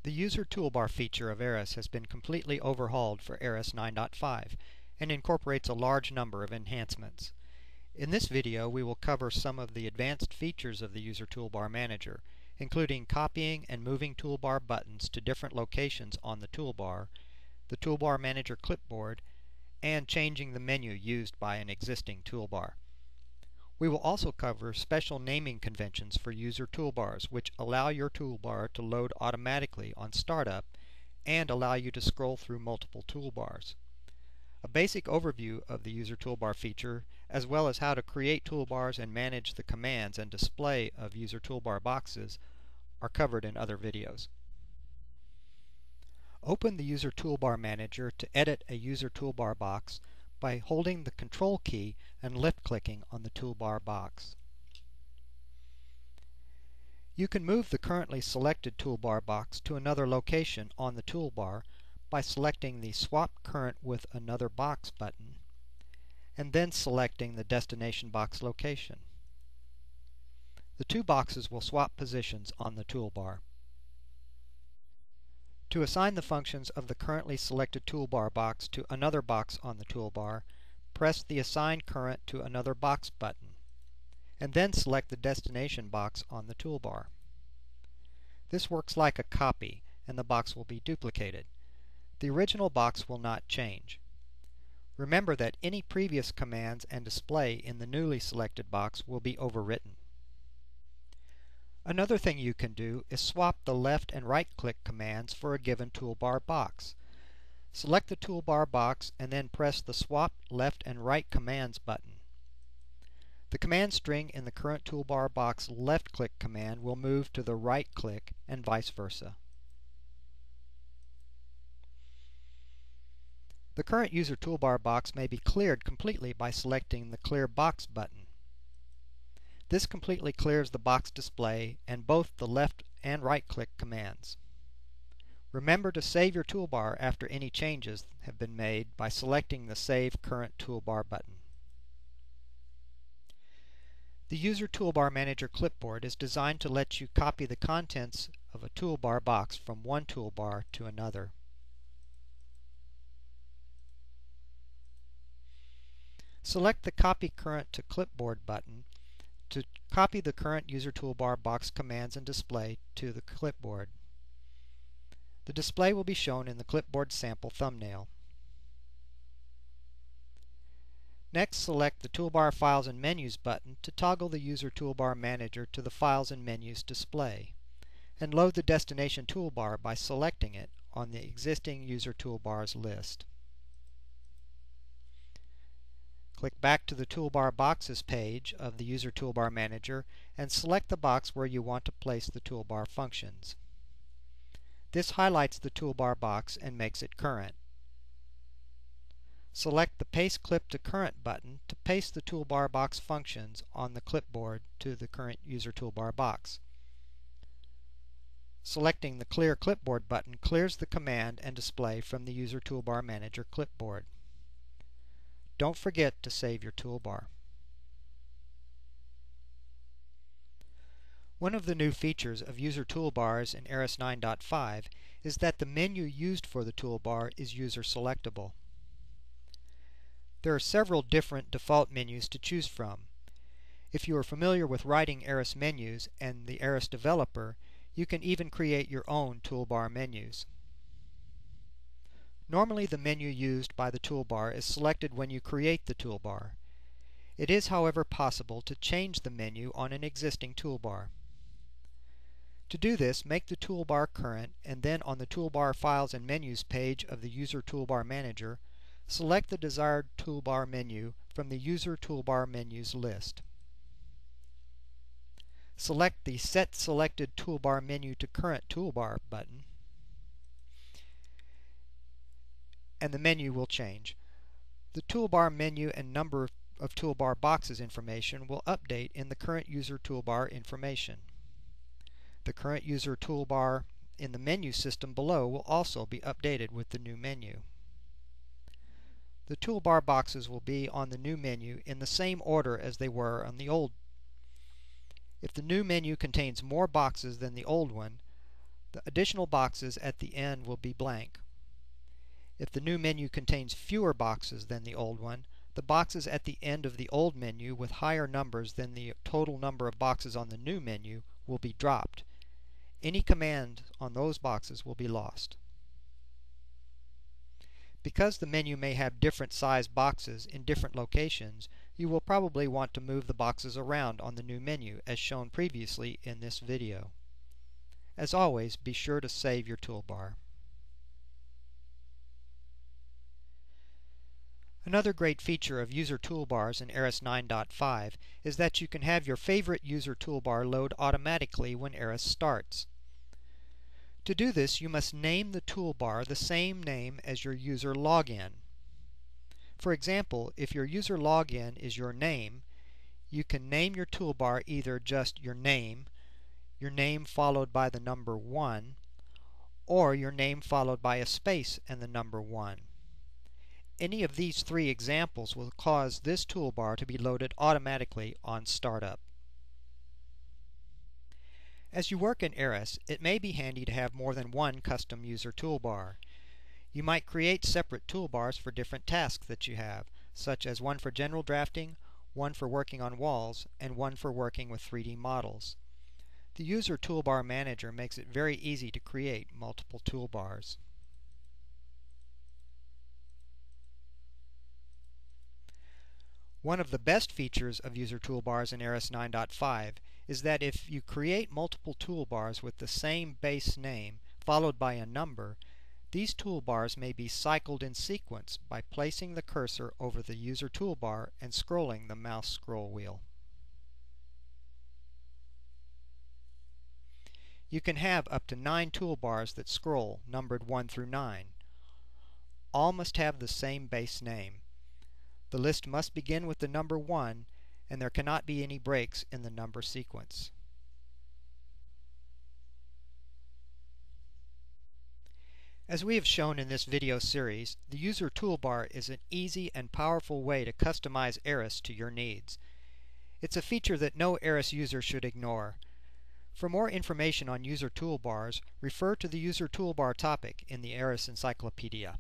The User Toolbar feature of ARRIS has been completely overhauled for ARRIS 9.5 and incorporates a large number of enhancements. In this video, we will cover some of the advanced features of the User Toolbar Manager, including copying and moving toolbar buttons to different locations on the toolbar Manager clipboard, and changing the menu used by an existing toolbar. We will also cover special naming conventions for user toolbars, which allow your toolbar to load automatically on startup and allow you to scroll through multiple toolbars. A basic overview of the User Toolbar feature, as well as how to create toolbars and manage the commands and display of User Toolbar boxes, are covered in other videos. Open the User Toolbar Manager to edit a User Toolbar box by holding the Control key and left-clicking on the toolbar box. You can move the currently selected toolbar box to another location on the toolbar by selecting the Swap Current with Another Box button and then selecting the destination box location. The two boxes will swap positions on the toolbar. To assign the functions of the currently selected toolbar box to another box on the toolbar, press the Assign Current to Another Box button, and then select the destination box on the toolbar. This works like a copy, and the box will be duplicated. The original box will not change. Remember that any previous commands and display in the newly selected box will be overwritten. Another thing you can do is swap the left and right click commands for a given toolbar box. Select the toolbar box and then press the Swap Left and Right Commands button. The command string in the current toolbar box left click command will move to the right click and vice versa. The current user toolbar box may be cleared completely by selecting the Clear Box button. This completely clears the box display and both the left and right click commands. Remember to save your toolbar after any changes have been made by selecting the Save Current Toolbar button. The User Toolbar Manager clipboard is designed to let you copy the contents of a toolbar box from one toolbar to another. Select the Copy Current to Clipboard button to copy the current User Toolbar box commands and display to the clipboard. The display will be shown in the clipboard sample thumbnail. Next, select the Toolbar Files and Menus button to toggle the User Toolbar Manager to the Files and Menus display, and load the destination toolbar by selecting it on the existing User Toolbars list. Click back to the Toolbar Boxes page of the User Toolbar Manager and select the box where you want to place the toolbar functions. This highlights the toolbar box and makes it current. Select the Paste Clip to Current button to paste the toolbar box functions on the clipboard to the current User Toolbar box. Selecting the Clear Clipboard button clears the command and display from the User Toolbar Manager clipboard. Don't forget to save your toolbar. One of the new features of User Toolbars in ARRIS 9.5 is that the menu used for the toolbar is user selectable. There are several different default menus to choose from. If you are familiar with writing ARRIS menus and the ARRIS developer, you can even create your own toolbar menus. Normally the menu used by the toolbar is selected when you create the toolbar. It is, however, possible to change the menu on an existing toolbar. To do this, make the toolbar current and then on the Toolbar Files and Menus page of the User Toolbar Manager, select the desired toolbar menu from the User Toolbar Menus list. Select the Set Selected Toolbar Menu to Current Toolbar button, and the menu will change. The toolbar menu and number of toolbar boxes information will update in the current user toolbar information. The current user toolbar in the menu system below will also be updated with the new menu. The toolbar boxes will be on the new menu in the same order as they were on the old. If the new menu contains more boxes than the old one, The additional boxes at the end will be blank. If the new menu contains fewer boxes than the old one, the boxes at the end of the old menu with higher numbers than the total number of boxes on the new menu will be dropped. Any command on those boxes will be lost. Because the menu may have different sized boxes in different locations, you will probably want to move the boxes around on the new menu as shown previously in this video. As always, be sure to save your toolbar. Another great feature of user toolbars in ARRIS 9.5 is that you can have your favorite user toolbar load automatically when ARRIS starts. To do this, you must name the toolbar the same name as your user login. For example, if your user login is your name, you can name your toolbar either just your name followed by the number 1, or your name followed by a space and the number 1. Any of these three examples will cause this toolbar to be loaded automatically on startup. As you work in ARRIS, it may be handy to have more than one custom user toolbar. You might create separate toolbars for different tasks that you have, such as one for general drafting, one for working on walls, and one for working with 3D models. The User Toolbar Manager makes it very easy to create multiple toolbars. One of the best features of user toolbars in ARRIS 9.5 is that if you create multiple toolbars with the same base name followed by a number, these toolbars may be cycled in sequence by placing the cursor over the user toolbar and scrolling the mouse scroll wheel. You can have up to 9 toolbars that scroll, numbered 1 through 9. All must have the same base name. The list must begin with the number 1, and there cannot be any breaks in the number sequence. As we have shown in this video series, the User Toolbar is an easy and powerful way to customize ARRIS to your needs. It's a feature that no ARRIS user should ignore. For more information on user toolbars, refer to the User Toolbar topic in the ARRIS Encyclopedia.